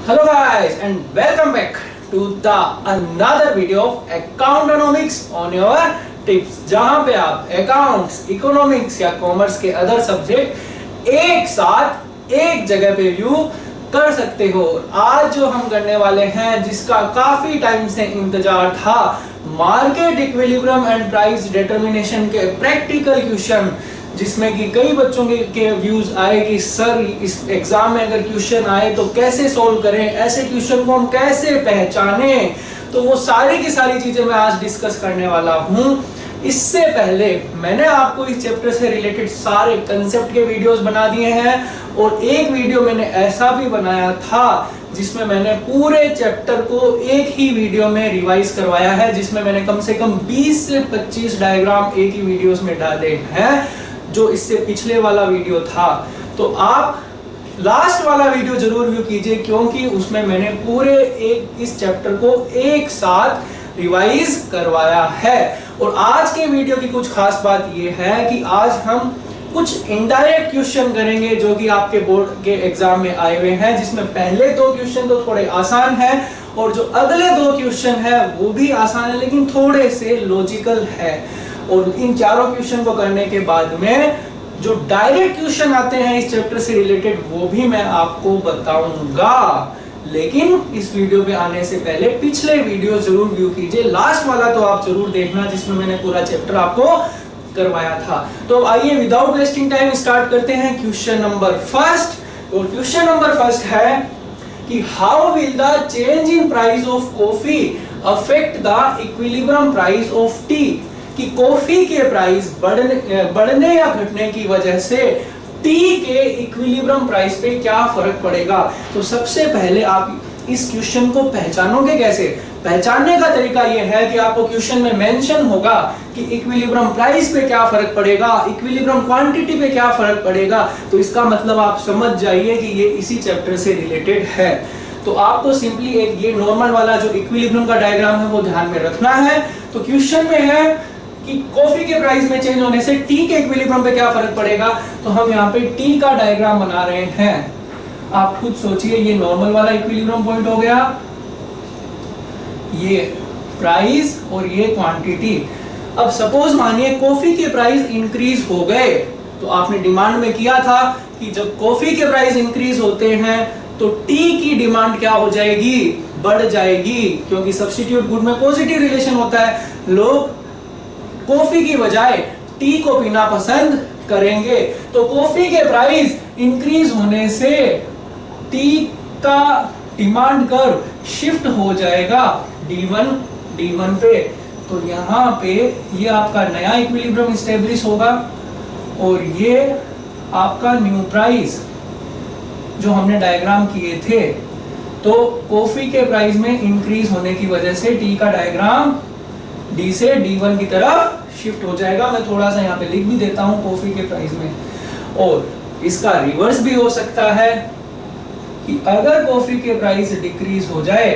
Hello guys and welcome back to the another video of Accountonomics on your tips, जहां पे आप accounts, economics या commerce के other subject एक साथ एक जगह पे व्यू कर सकते हो। आज जो हम करने वाले हैं, जिसका काफी टाइम से इंतजार था, market equilibrium and price determination के प्रैक्टिकल क्वेश्चन, जिसमें कि कई बच्चों के व्यूज आए कि सर इस एग्जाम में अगर क्वेश्चन आए तो कैसे सॉल्व करें, ऐसे क्वेश्चन को हम कैसे पहचाने। तो वो सारी की सारी चीजें मैं आज डिस्कस करने वाला हूं। इससे पहले मैंने आपको इस चैप्टर से रिलेटेड सारे कंसेप्ट के वीडियोस बना दिए हैं और एक वीडियो मैंने ऐसा भी बनाया था जिसमें मैंने पूरे चैप्टर को एक ही वीडियो में रिवाइज करवाया है, जिसमें मैंने कम से कम 20 से 25 डायग्राम एक ही वीडियोस में डाले हैं, जो इससे पिछले वाला वीडियो था। तो आप लास्ट वाला वीडियो जरूर व्यू कीजिए, क्योंकि उसमें मैंने पूरे इस चैप्टर को एक साथ रिवाइज करवाया है। और आज के वीडियो की कुछ खास बात यह है कि आज हम कुछ इनडायरेक्ट क्वेश्चन करेंगे जो कि आपके बोर्ड के एग्जाम में आए हुए हैं, जिसमें पहले दो क्वेश्चन तो थोड़े आसान है और जो अगले दो क्वेश्चन है वो भी आसान है लेकिन थोड़े से लॉजिकल है। और इन चारों क्वेश्चन को करने के बाद में जो डायरेक्ट क्वेश्चन आते हैं इस चैप्टर से रिलेटेड वो भी मैं आपको बताऊंगा। लेकिन इस वीडियो पे आने से पहले पिछले वीडियो जरूर व्यू कीजिए, लास्ट वाला तो आप जरूर देखना जिसमें मैंने पूरा चैप्टर आपको करवाया था। तो आइए विदाउट वेस्टिंग टाइम स्टार्ट करते हैं क्वेश्चन नंबर फर्स्ट। और क्वेश्चन नंबर फर्स्ट है कि how will the change in price of coffee affect the equilibrium price of T, कि कॉफी के प्राइस बढ़ने या घटने की वजह से टी के इक्विलिब्रियम प्राइस पे क्या फर्क पड़ेगा। तो सबसे पहले आप इस क्वेश्चन को पहचानोगे कैसे? पहचानने का तरीका यह है कि आपको क्वेश्चन में मेंशन होगा कि इक्विलिब्रियम प्राइस पे क्या फर्क पड़ेगा, इक्विलिब्रियम क्वांटिटी पे क्या फर्क पड़ेगा। तो इसका मतलब आप समझ जाइए कि ये इसी चैप्टर से रिलेटेड है। तो आपको सिंपली एक ये नॉर्मल वाला जो इक्विलिब्रियम का डायग्राम है वो ध्यान में रखना है। तो क्वेश्चन में है कि कॉफी के प्राइस में चेंज होने से टी के इक्विलिब्रियम पे क्या फर्क पड़ेगा। तो हम यहाँ पे टी का डायग्राम बना रहे हैं। आप खुद सोचिए, ये नॉर्मल वाला इक्विलिब्रियम पॉइंट हो गया, ये प्राइस और ये क्वांटिटी। अब सपोज मानिए कॉफी के प्राइस इंक्रीज हो गए, तो आपने डिमांड में किया था कि जब कॉफी के प्राइस इंक्रीज होते हैं तो टी की डिमांड क्या हो जाएगी, बढ़ जाएगी, क्योंकि सब्स्टिट्यूट गुड में पॉजिटिव रिलेशन होता है। लोग कॉफी की बजाय टी को पीना पसंद करेंगे। तो कॉफी के प्राइस इंक्रीज होने से टी का डिमांड कर्व शिफ्ट हो जाएगा D1 पे। तो यहाँ पे ये आपका नया इक्विलिब्रियम स्टेब्लिश होगा और ये आपका न्यू प्राइस जो हमने डायग्राम किए थे। तो कॉफी के प्राइस में इंक्रीज होने की वजह से टी का डायग्राम D से D1 की तरफ शिफ्ट हो जाएगा। मैं थोड़ा सा यहाँ पे लिख भी देता हूँ कॉफी के प्राइस में। और इसका रिवर्स भी हो सकता है कि अगर कॉफी के प्राइस डिक्रीज हो जाए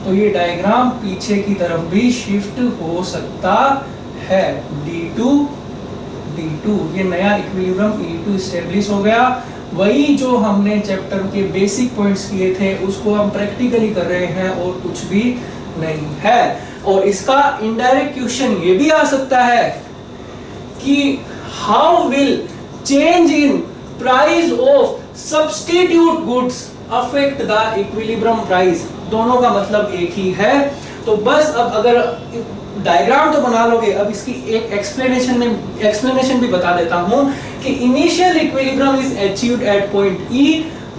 तो ये डायग्राम पीछे की तरफ भी शिफ्ट हो सकता है। D2 ये नया इक्विलिब्रियम E2 स्टेब्लिश हो गया। वही जो हमने चैप्टर के बेसिक पॉइंट्स किए थे उसको हम प्रैक्टिकली कर रहे हैं और कुछ भी नहीं है। और इसका इनडायरेक्ट क्वेश्चन ये भी आ सकता है कि how will change in price of substitute goods affect the equilibrium price. दोनों का मतलब एक ही है। तो बस अब अगर डायग्राम तो बना लोगे, अब इसकी एक एक्सप्लेनेशन भी बता देता हूं कि initial equilibrium is achieved at point E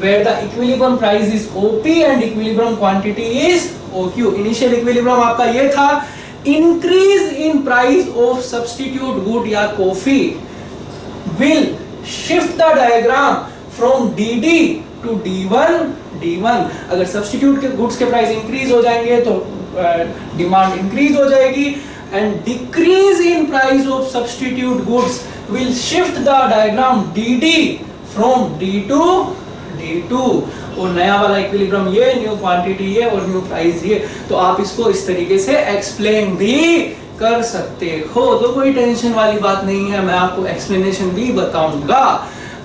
where the equilibrium price is OP and equilibrium quantity is OQ। Initial equilibrium आपका ये था, increase in price of substitute good या coffee will shift the diagram from DD to D1। अगर substitute के goods के price increase हो जाएंगे तो डिमांड इंक्रीज हो जाएगी, and decrease in price of substitute goods will shift the diagram DD from D to D2। और नया वाला इक्विलिब्रियम ये, न्यू क्वांटिटी ये और न्यू प्राइस ये। तो आप इसको इस तरीके से एक्सप्लेन भी कर सकते हो, तो कोई टेंशन वाली बात नहीं है, मैं आपको एक्सप्लेनेशन भी बताऊंगा।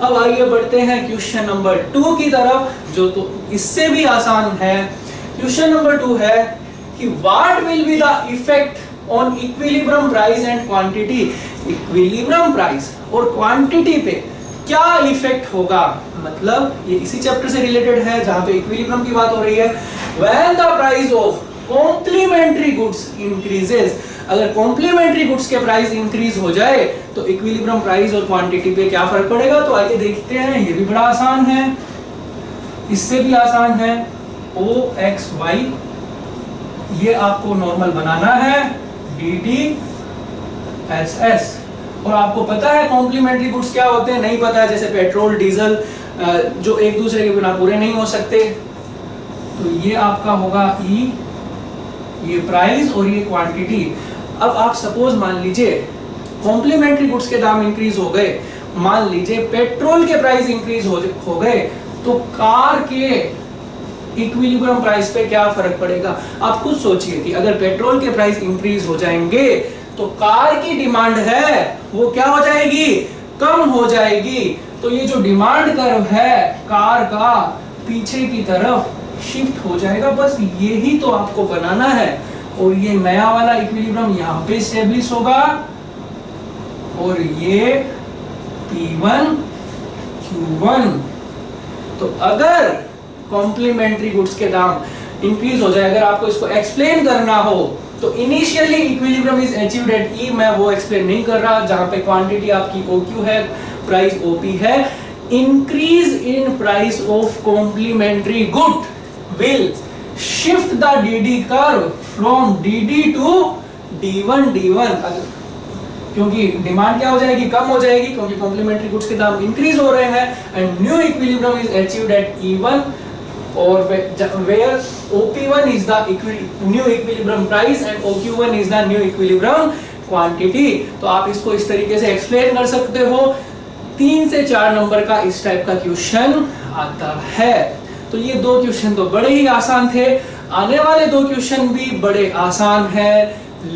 अब आइए बढ़ते हैं क्वेश्चन नंबर 2 की तरफ, जो तो इससे भी आसान है। क्वेश्चन नंबर 2 है कि what will be the effect on equilibrium price and quantity. Equilibrium price और क्वांटिटी पे क्या इफेक्ट होगा, मतलब ये इसी चैप्टर से रिलेटेड है जहां पे इक्विलिब्रियम की बात हो रही है। When the price of complementary goods increases, अगर कॉम्प्लीमेंट्री गुड्स के प्राइस इंक्रीज हो जाए तो इक्विलिब्रियम प्राइस और क्वांटिटी पे क्या फर्क पड़ेगा। तो आइए देखते हैं, ये भी बड़ा आसान है, इससे भी आसान है। OXY ये आपको नॉर्मल बनाना है, DDSS, और आपको पता है कॉम्प्लीमेंट्री गुड्स क्या होते हैं, नहीं पता है जैसे पेट्रोल डीजल जो एक दूसरे के बिना पूरे नहीं हो सकते, तो ये आपका होगा E, ये प्राइस और ये क्वांटिटी। अब आप सपोज मान लीजिए कॉम्प्लीमेंट्री गुड्स के दाम इंक्रीज हो गए, मान लीजिए पेट्रोल के प्राइस इंक्रीज हो गए, तो कार के इक्विलिब्रियम प्राइस पे क्या फर्क पड़ेगा। आप खुद सोचिए कि अगर पेट्रोल के प्राइस इंक्रीज हो जाएंगे तो कार की डिमांड है वो क्या हो जाएगी, कम हो जाएगी। तो ये जो डिमांड कर्व है कार का पीछे की तरफ शिफ्ट हो जाएगा। बस यही तो आपको बनाना है, और ये नया वाला इक्विलिब्रियम यहाँ पे एस्टेब्लिश होगा, और ये P1 Q1। तो अगर कॉम्प्लीमेंट्री गुड्स के दाम इंक्रीज हो जाए, अगर आपको इसको एक्सप्लेन करना हो तो initially equilibrium is achieved at E, मैं वो एक्सप्लेन नहीं कर रहा, जहां पे क्वांटिटी आपकी OQ है, प्राइस OP है। Increase in price of complementary good will shift the DD curve from DD to D1, क्योंकि डिमांड क्या हो जाएगी, कम हो जाएगी, क्योंकि कॉम्प्लीमेंट्री गुड्स के दाम इंक्रीज हो रहे हैं, and new equilibrium is achieved at E1, और where OP1 is the new equilibrium price and OQ1 is the new equilibrium quantity। तो आप इसको इस तरीके से एक्सप्लेन कर सकते हो। 3 से 4 नंबर का इस टाइप का क्वेश्चन आता है। तो ये 2 क्वेश्चन तो बड़े ही आसान थे, आने वाले 2 क्वेश्चन भी बड़े आसान हैं,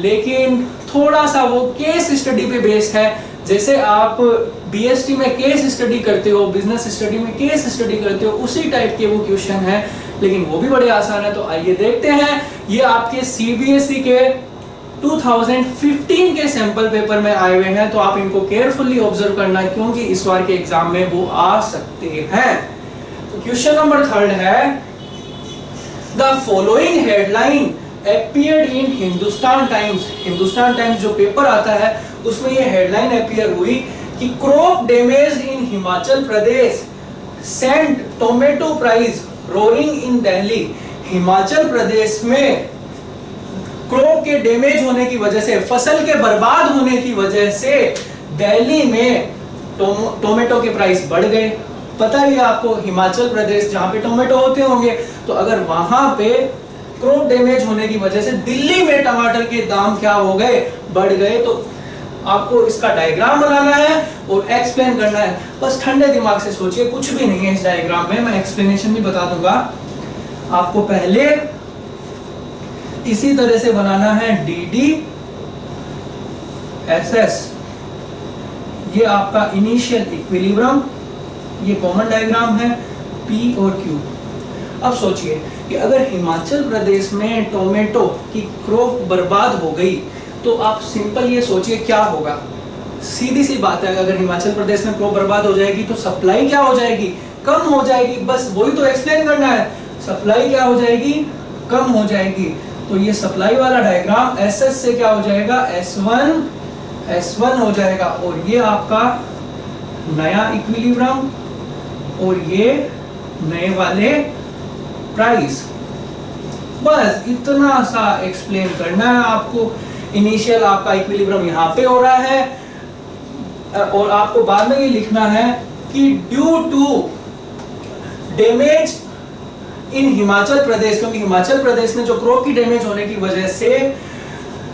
लेकिन थोड़ा सा वो केस स्टडी पे बेस्ड है। जैसे आप BST में केस स्टडी करते हो, बिजनेस स्टडी में केस स्टडी करते हो, उसी टाइप के वो क्वेश्चन है, लेकिन वो भी बड़े आसान है। तो आइए देखते हैं, ये आपके CBSE के 2015 के सैंपल पेपर में आए हुए हैं, तो आप इनको केयरफुली ऑब्जर्व करना, क्योंकि इस बार के एग्जाम में वो आ सकते हैं। तो क्वेश्चन नंबर 3 है, the following headline appeared in Hindustan Times. Hindustan Times जो पेपर आता है उसमें ये हेडलाइन अपीयर हुई कि crop damage in Himachal Pradesh sent tomato price roaring in Delhi. Himachal Pradesh में क्रॉप के डैमेज होने की वजह से, फसल के बर्बाद होने की वजह से दिल्ली में टोमेटो के प्राइस बढ़ गए। पता ही है आपको, हिमाचल प्रदेश जहां पे टोमेटो होते होंगे, तो अगर वहां पे क्रॉप डैमेज होने की वजह से दिल्ली में टमाटर के दाम क्या हो गए, बढ़ गए। तो आपको इसका डायग्राम बनाना है और एक्सप्लेन करना है। बस ठंडे दिमाग से सोचिए, कुछ भी नहीं है इस डायग्राम में, मैं एक्सप्लेनेशन भी बता दूंगा आपको। पहले इसी तरह से बनाना है DDSS, ये आपका इनिशियल इक्विलिब्रियम, ये कॉमन डायग्राम है P और Q। अब सोचिए कि अगर हिमाचल प्रदेश में टोमेटो की क्रॉप बर्बाद हो गई, तो आप सिंपल ये सोचिए क्या होगा। सीधी सी बात है, अगर हिमाचल प्रदेश में क्रॉप बर्बाद हो जाएगी तो सप्लाई क्या हो जाएगी, कम हो जाएगी। बस वही तो एक्सप्लेन करना है, सप्लाई क्या हो जाएगी, कम हो जाएगी। तो ये सप्लाई वाला डायग्राम SS से क्या हो जाएगा, S1 हो जाएगा, और ये आपका नया इक्विलिब्रियम और ये नए वाले प्राइस। बस इतना सा एक्सप्लेन करना है आपको। इनिशियल आपका इक्विलिब्रियम यहाँ पे हो रहा है, और आपको बाद में ये लिखना है कि due to damage in Himachal Pradesh, क्योंकि हिमाचल प्रदेश में जो क्रॉप की डैमेज होने की वजह से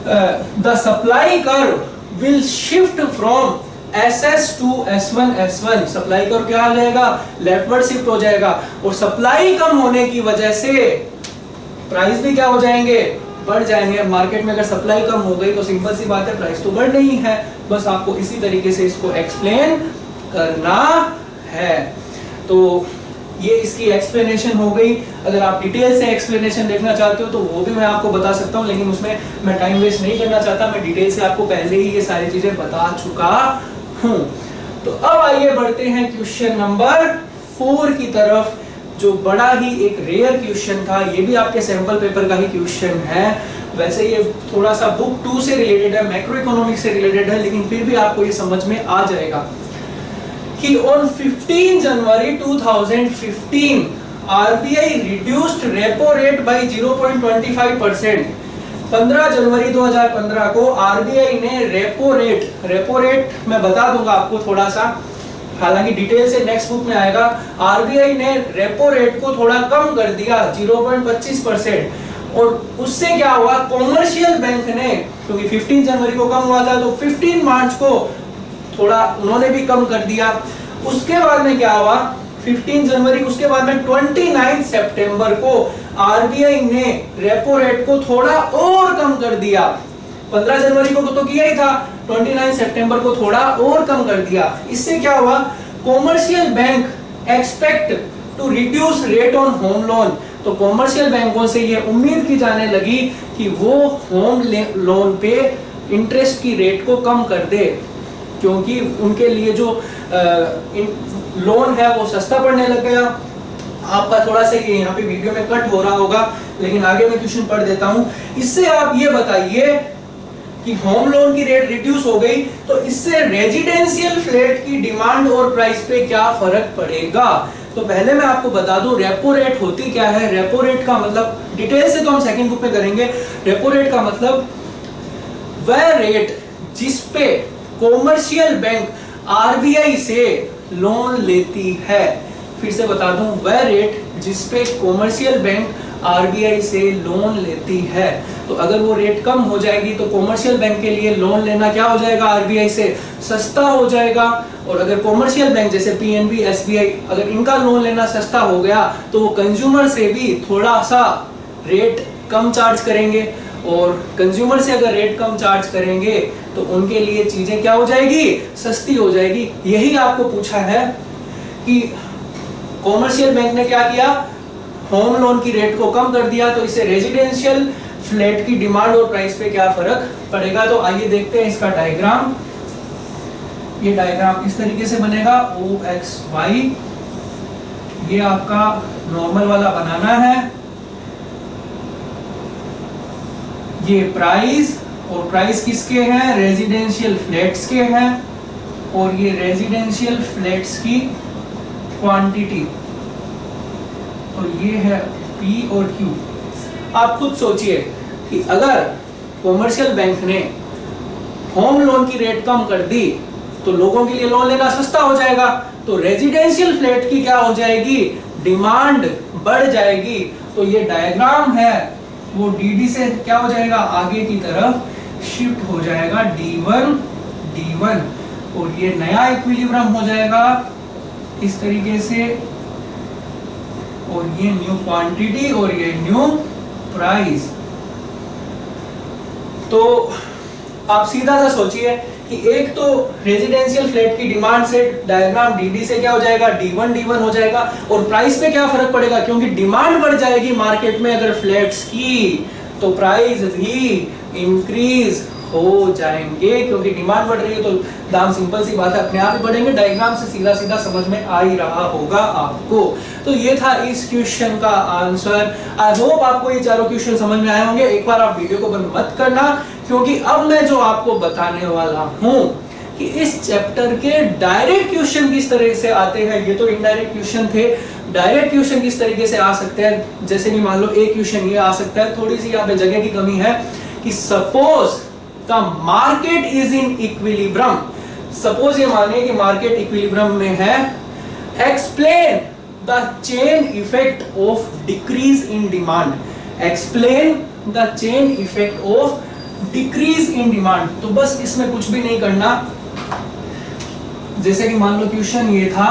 the supply curve will shift from SS to S1। Supply curve क्या हो जाएगा, लेफ्टवर्ड शिफ्ट हो जाएगा, और सप्लाई कम होने की वजह से प्राइस भी क्या हो जाएंगे, बढ़ जाएंगे। मार्केट में अगर सप्लाई कम हो गई तो सिंपल सी बात है, प्राइस तो बढ़ नहीं है। बस आपको इसी तरीके से इसको एक्सप्लेन करना है। तो ये इसकी एक्सप्लेनेशन हो गई। अगर आप डिटेल से एक्सप्लेनेशन देखना चाहते हो तो वो भी मैं आपको बता सकता हूँ, लेकिन उसमें मैं टाइम वेस्ट नहीं करना चाहता। मैं डिटेल से आपको पहले ही ये सारी चीजें बता चुका हूँ। तो अब आइए बढ़ते हैं क्वेश्चन नंबर 4 की तरफ, जो बड़ा ही एक रेयर क्वेश्चन था। ये भी आपके सैंपल पेपर का ही क्वेश्चन है। वैसे ये थोड़ा सा बुक 2 से रिलेटेड है, मैक्रो इकोनॉमिक्स से रिलेटेड है, लेकिन फिर भी आपको ये समझ में आ जाएगा कि on 15 January 2015 RBI reduced repo rate by 0.25%। 15 जनवरी 2015 को RBI ने रेपो रेट मैं बता दूंगा आपको थोड़ा सा, हालांकि डिटेल से नेक्स्ट बुक में आएगा। RBI ने रेपो रेट को थोड़ा कम कर दिया 0.25%, और उससे क्या हुआ, कॉमर्शियल बैंक ने, क्योंकि 15 जनवरी को कम हुआ था तो 15 मार्च को थोड़ा उन्होंने भी कम कर दिया। उसके बाद में क्या हुआ, 15 जनवरी, उसके बाद में 29 सितंबर को आरबीआई ने रेपो रेट को थोड़ा और कम कर दिया। 15 जनवरी को तो किया ही था, 29 सितंबर को थोड़ा और कम कर दिया। इससे क्या हुआ, commercial bank expect to reduce rate on home loan. तो कॉमर्शियल बैंकों से ये उम्मीद की जाने लगी कि वो होम लोन पे इंटरेस्ट की रेट को कम कर दे, क्योंकि उनके लिए जो लोन है वो सस्ता पड़ने लग गया। आपका थोड़ा सा ये यहाँ पे वीडियो में कट हो रहा होगा, लेकिन आगे मैं क्वेश्चन पढ़ देता हूँ। इससे आप ये बताइए कि होम लोन की रेट रिड्यूस हो गई, तो इससे रेजिडेंशियल फ्लैट की डिमांड और प्राइस पे क्या फर्क पड़ेगा। तो पहले मैं आपको बता दूं रेपो रेट होती क्या है। रेपो रेट का मतलब, डिटेल से तो हम सेकंड बुक में करेंगे। रेपो रेट का मतलब वह रेट जिस पे कॉमर्शियल बैंक आरबीआई से लोन लेती है। फिर से बता दूं, वह रेट जिस पे कॉमर्शियल बैंक आरबीआई से लोन लेती है। तो अगर वो रेट कम हो जाएगी तो कॉमर्शियल बैंक के लिए लोन लेना क्या हो जाएगा, आरबीआई से सस्ता हो जाएगा। और अगर कॉमर्शियल बैंक जैसे पीएनबी, एसबीआई, अगर इनका लोन लेना सस्ता हो गया तो वो कंज्यूमर से भी थोड़ा सा रेट कम चार्ज करेंगे, और कंज्यूमर से अगर रेट कम चार्ज करेंगे तो उनके लिए चीजें क्या हो जाएगी, सस्ती हो जाएगी। यही आपको पूछा है कि कॉमर्शियल बैंक ने क्या किया, होम लोन की रेट को कम कर दिया, तो इससे रेजिडेंशियल फ्लैट की डिमांड और प्राइस पे क्या फर्क पड़ेगा। तो आइए देखते हैं इसका डायग्राम। ये डायग्राम इस तरीके से बनेगा, OXY। ये आपका नॉर्मल वाला बनाना है। ये प्राइस, और प्राइस किसके हैं, रेजिडेंशियल फ्लैट्स के हैं, और ये रेजिडेंशियल फ्लैट्स की क्वांटिटी, और ये है P और Q। आप खुद सोचिए कि अगर कॉमर्शियल बैंक ने होम लोन की रेट कम कर दी तो लोगों के लिए लोन लेना सस्ता हो जाएगा, तो रेजिडेंशियल फ्लैट की क्या हो जाएगी, डिमांड बढ़ जाएगी। तो ये डायग्राम है वो DD से क्या हो जाएगा, आगे की तरफ शिफ्ट हो जाएगा, D1, और ये नया इक्विलिब्रियम हो जाएगा इस तरीके से, और ये न्यू क्वांटिटी और ये न्यू प्राइस। तो आप सीधा सा सोचिए कि एक तो रेजिडेंशियल फ्लैट की डिमांड से डायग्राम DD से क्या हो जाएगा, D1 हो जाएगा, और प्राइस पे क्या फर्क पड़ेगा, क्योंकि डिमांड बढ़ जाएगी मार्केट में अगर फ्लैट्स की, तो प्राइस भी इंक्रीज हो जाएंगे, क्योंकि डिमांड बढ़ रही है तो दाम, सिंपल सी बात है, अपने आप ही बढ़ेंगे। डायग्राम से सीधा सीधा समझ में आ ही रहा होगा आपको। तो ये था इस क्वेश्चन का आंसर। आई होप आपको ये चारों क्वेश्चन समझ में आए होंगे। एक बार आप वीडियो को बंद मत करना, क्योंकि अब मैं जो आपको बताने वाला हूँ कि इस चैप्टर के डायरेक्ट क्वेश्चन किस तरह से आते हैं। ये तो इनडायरेक्ट क्वेश्चन थे, डायरेक्ट क्वेश्चन किस तरीके से आ सकते हैं। जैसे कि मान लो एक क्वेश्चन ये आ सकता है, थोड़ी सी यहाँ पे जगह की कमी है, कि suppose the market is in equilibrium. Suppose ये मानिए कि मार्केट इक्विलिब्रियम में है, explain the chain effect of decrease in demand. Explain the chain effect of decrease in demand. तो बस इसमें कुछ भी नहीं करना। जैसे कि मान लो क्वेश्चन ये था,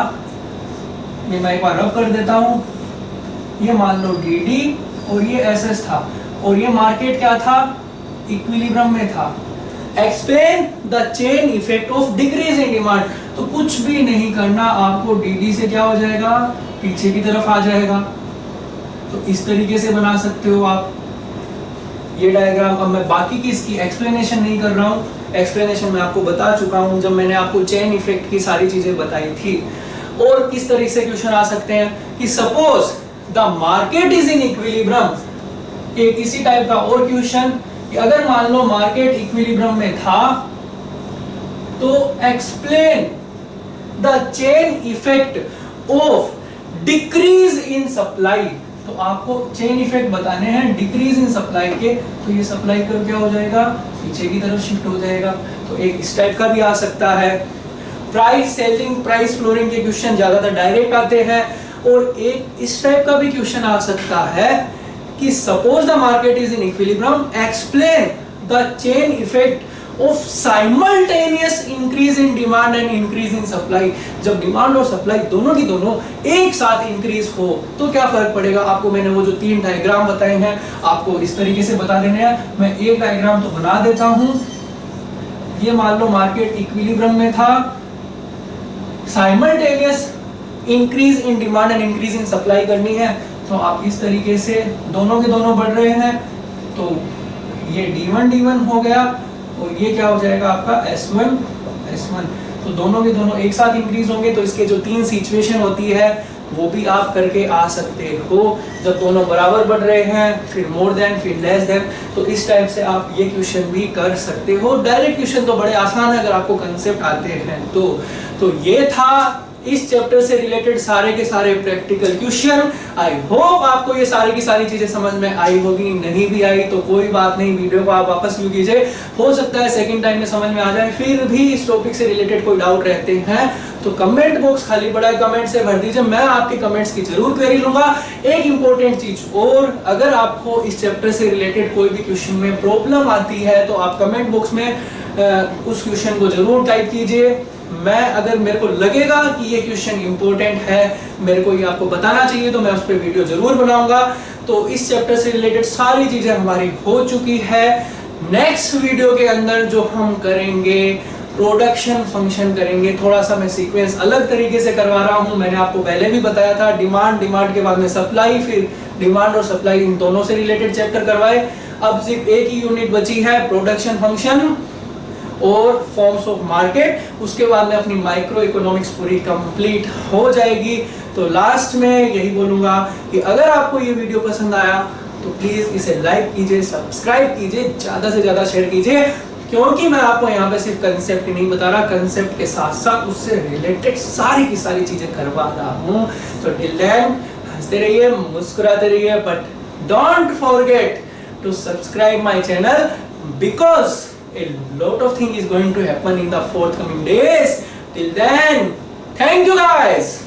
ये मैं एक बार रब कर देता हूं। ये मान लो DD और ये SS था, और ये मार्केट क्या था, इक्विलिब्रियम में था। Explain the chain effect of decrease in demand. तो कुछ भी नहीं करना आपको, dd से क्या हो जाएगा, पीछे की तरफ आ जाएगा। तो इस तरीके से बना सकते हो आप ये डायग्राम। अब मैं बाकी की इसकी एक्सप्लेनेशन नहीं कर रहा हूँ, एक्सप्लेनेशन मैं आपको बता चुका हूँ जब मैंने आपको चेन इफेक्ट की सारी चीजें बताई थी। और किस तरीके से क्वेश्चन आ सकते हैं कि suppose the market is in equilibrium, ये किसी टाइप का और क्वेश्चन कि अगर मान लो मार्केट इक्विलिब्रियम में था तो explain the chain effect of decrease in supply. तो आपको चेन इफेक्ट बताने हैं डिक्रीज इन सप्लाई के, तो ये सप्लाई कर्व क्या हो जाएगा, पीछे की तरफ शिफ्ट हो जाएगा। तो एक इस टाइप का भी आ सकता है। प्राइस सेलिंग, प्राइस फ्लोरिंग के क्वेश्चन ज्यादातर डायरेक्ट आते हैं। और एक इस टाइप का भी क्वेश्चन आ सकता है कि suppose the market is in equilibrium, explain the chain effect of simultaneous increase in demand and increase in supply. जब डिमांड और सप्लाई दोनों की दोनों एक साथ इंक्रीज हो तो क्या फर्क पड़ेगा। आपको मैंने वो जो 3 डायग्राम बताए हैं आपको इस तरीके से बता देने हैं। मैं एक डायग्राम तो बना देता हूं। ये मान लो मार्केट इक्विलिब्रियम में था, simultaneous increase in demand and increase in supply करनी है, तो आप इस तरीके से दोनों के दोनों बढ़ रहे हैं, तो ये D1 हो गया और ये क्या हो जाएगा आपका S1। तो दोनों के दोनों एक साथ इंक्रीज होंगे। तो इसके जो 3 सिचुएशन होती है वो भी आप करके आ सकते हो, जब दोनों बराबर बढ़ रहे हैं, फिर मोर देन, फिर लेस देन। तो इस टाइप से आप ये क्वेश्चन भी कर सकते हो। डायरेक्ट क्वेश्चन तो बड़े आसान है अगर आपको कंसेप्ट आते हैं तो ये था इस चैप्टर से रिलेटेड सारे के सारे प्रैक्टिकल क्वेश्चन। आई होप आपको ये सारी की सारी चीजें समझ में आई होगी। नहीं भी आई तो कोई बात नहीं, वीडियो को आप वापस व्यू कीजिए, हो सकता है सेकंड टाइम में समझ में आ जाए। फिर भी इस टॉपिक से रिलेटेड कोई डाउट रहते हैं तो कमेंट बॉक्स खाली पड़ा है, कमेंट से भर दीजिए, मैं आपके कमेंट्स की जरूर क्वेरी लूंगा। एक इंपॉर्टेंट चीज और, अगर आपको इस चैप्टर से रिलेटेड कोई भी क्वेश्चन में प्रॉब्लम आती है तो आप कमेंट बॉक्स में उस क्वेश्चन को जरूर टाइप कीजिए। मैं अगर मेरे को लगेगा कि ये क्वेश्चन इंपॉर्टेंट है, मेरे को ये आपको बताना चाहिए, तो मैं उस पर वीडियो जरूर बनाऊंगा। तो इस चैप्टर से रिलेटेड सारी चीजें हमारी हो चुकी है। नेक्स्ट वीडियो के अंदर जो हम करेंगे प्रोडक्शन फंक्शन करेंगे। थोड़ा सा मैं सीक्वेंस अलग तरीके से करवा रहा हूं, मैंने आपको पहले भी बताया था। डिमांड के बाद में सप्लाई, फिर डिमांड और सप्लाई इन दोनों से रिलेटेड चैप्टर करवाए। अब सिर्फ एक ही यूनिट बची है, प्रोडक्शन फंक्शन और फॉर्म्स ऑफ मार्केट। उसके बाद में अपनी माइक्रो इकोनॉमिक्स पूरी कंप्लीट हो जाएगी। तो लास्ट में यही बोलूंगा कि अगर आपको ये वीडियो पसंद आया तो प्लीज इसे लाइक कीजिए, सब्सक्राइब कीजिए, ज्यादा से ज्यादा शेयर कीजिए, क्योंकि मैं आपको यहाँ पे सिर्फ कंसेप्ट ही नहीं बता रहा, कंसेप्ट के साथ साथ उससे रिलेटेड सारी की सारी चीजें करवा रहा हूँ। तो टिल देन हंसते रहिए, मुस्कुराते रहिए, but don't forget to subscribe my channel because a lot of thing is going to happen in the forthcoming days. Till then, thank you guys.